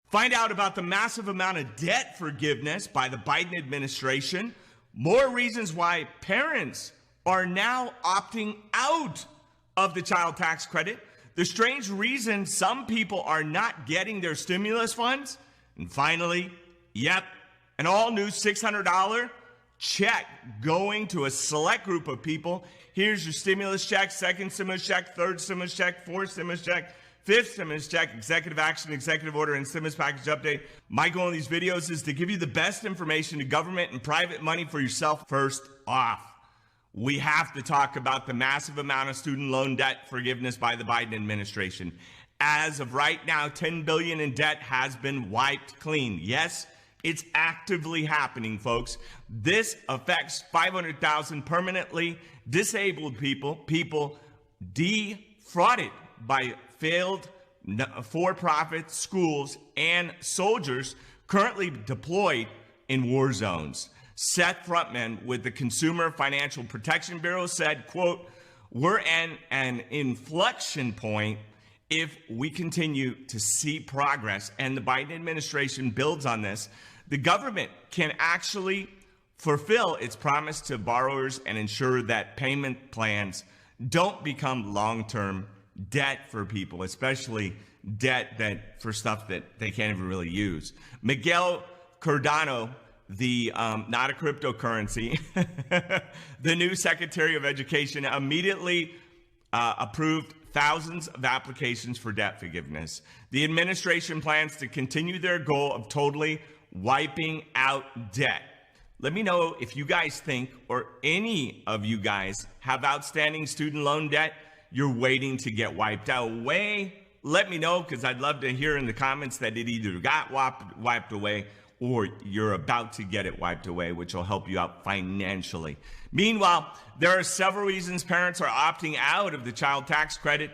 Find out about the massive amount of debt forgiveness by the Biden administration. More reasons why parents are now opting out of the child tax credit. The strange reason some people are not getting their stimulus funds. And finally, an all-new $600 check going to a select group of people. Here's your stimulus check, second stimulus check, third stimulus check, fourth stimulus check, fifth stimulus check, executive action, executive order, and stimulus package update. My goal in these videos is to give you the best information to government and private money for yourself. First off, we have to talk about the massive amount of student loan debt forgiveness by the Biden administration. As of right now, $10 billion in debt has been wiped clean. Yes, it's actively happening, folks. This affects 500,000 permanently disabled people defrauded by failed for-profit schools and soldiers currently deployed in war zones. Seth Frutman with the Consumer Financial Protection Bureau said, quote, "We're at an inflection point if we continue to see progress," and the Biden administration builds on this. The government can actually fulfill its promise to borrowers and ensure that payment plans don't become long-term debt for people, especially debt that for stuff that they can't even really use. Miguel Cardano, the not a cryptocurrency, the new Secretary of Education, immediately approved thousands of applications for debt forgiveness. The administration plans to continue their goal of totally wiping out debt. Let me know if you guys think, or any of you guys have outstanding student loan debt you're waiting to get wiped away. Let me know, because I'd love to hear in the comments that it either got wiped away or you're about to get it wiped away, which will help you out financially. Meanwhile, there are several reasons parents are opting out of the child tax credit.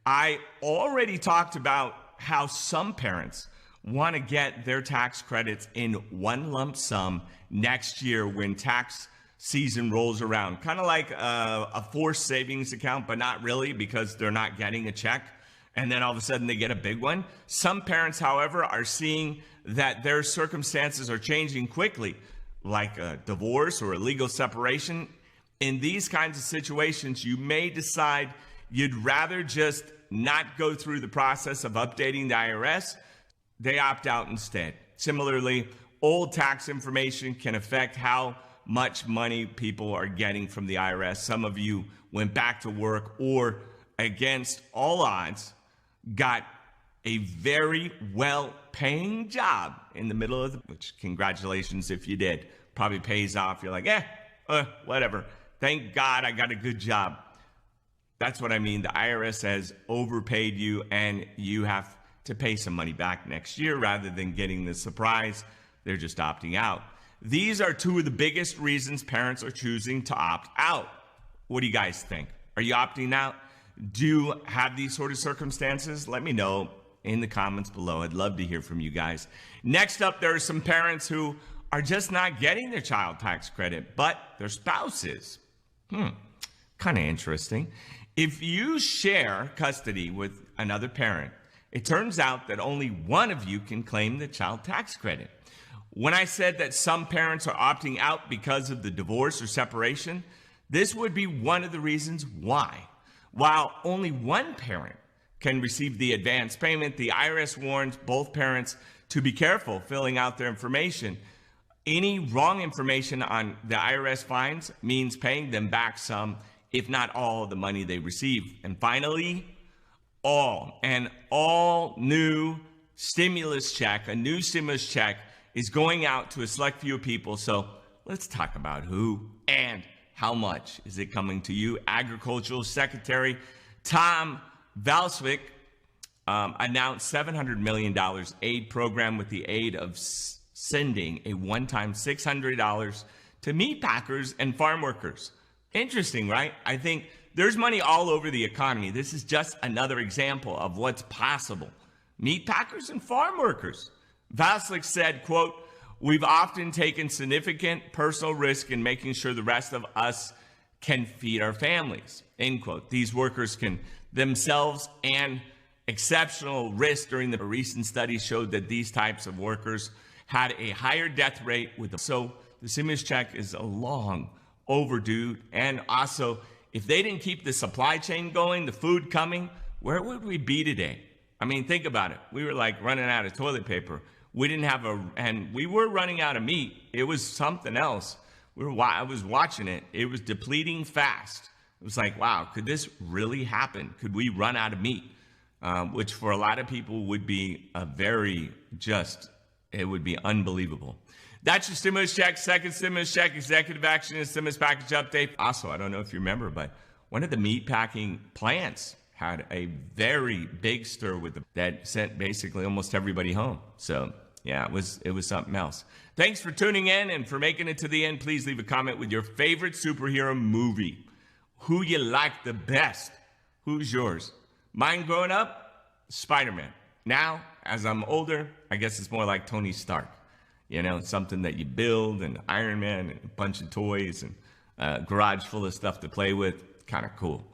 I already talked about how some parents want to get their tax credits in one lump sum next year when tax season rolls around. Kind of like a forced savings account, but not really, because they're not getting a check. And then all of a sudden they get a big one. Some parents, however, are seeing that their circumstances are changing quickly, like a divorce or a legal separation. In these kinds of situations, you may decide you'd rather just not go through the process of updating the IRS. They opt out instead. Similarly, old tax information can affect how much money people are getting from the IRS. Some of you went back to work, or against all odds, got a very well-paying job in the middle of which congratulations if you did. Probably pays off. You're like, whatever. Thank God I got a good job. That's what I mean. The IRS has overpaid you, and you have to pay some money back next year rather than getting the surprise. They're just opting out. These are two of the biggest reasons parents are choosing to opt out. What do you guys think? Are you opting out? Do you have these sort of circumstances? Let me know in the comments below. I'd love to hear from you guys. Next up, there are some parents who are just not getting their child tax credit, but their spouse is. Kind of interesting. If you share custody with another parent, it turns out that only one of you can claim the child tax credit. When I said that some parents are opting out because of the divorce or separation, this would be one of the reasons why. While only one parent can receive the advance payment, the IRS warns both parents to be careful filling out their information. Any wrong information on the IRS fines means paying them back some, if not all, of the money they receive. And finally, all new stimulus check, a new stimulus check is going out to a select few people. So let's talk about who and how much is it coming to you. Agricultural Secretary Tom Vilsack announced $700 million aid program with the aid of sending a one-time $600 to meat packers and farm workers. Interesting, right? I think there's money all over the economy. This is just another example of what's possible. Meat packers and farm workers. Vilsack said, quote, "We've often taken significant personal risk in making sure the rest of us can feed our families," end quote. These workers can themselves and exceptional risk during the recent study showed that these types of workers had a higher death rate with them. So the stimulus check is a long overdue. And also, if they didn't keep the supply chain going, the food coming, where would we be today? I mean, think about it. We were like running out of toilet paper. We didn't have and we were running out of meat. It was something else. I was watching it. It was depleting fast. It was like, wow, could this really happen? Could we run out of meat? Which for a lot of people would be it would be unbelievable. That's your stimulus check, second stimulus check, executive action, and stimulus package update. Also, I don't know if you remember, but one of the meatpacking plants had a very big stir that sent basically almost everybody home. So yeah, it was something else. Thanks for tuning in and for making it to the end. Please leave a comment with your favorite superhero movie. Who you like the best? Who's yours? Mine growing up, Spider-Man. Now, as I'm older, I guess it's more like Tony Stark. You know, something that you build, and Iron Man, and a bunch of toys, and a garage full of stuff to play with. Kind of cool.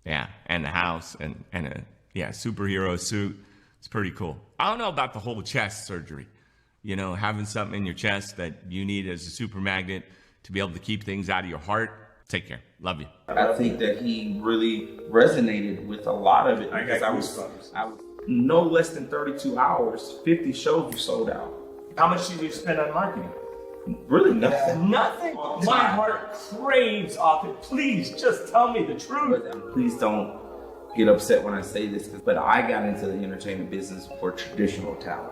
Yeah, and the house, and a superhero suit. It's pretty cool. I don't know about the whole chest surgery. You know, having something in your chest that you need as a super magnet to be able to keep things out of your heart. Take care. Love you. I think that he really resonated with a lot of it because I was no less than 32 hours, 50 shows were sold out. How much did you spend on marketing? Really nothing. Nothing? My heart craves off it. Please, just tell me the truth. But please don't get upset when I say this, but I got into the entertainment business for traditional talent.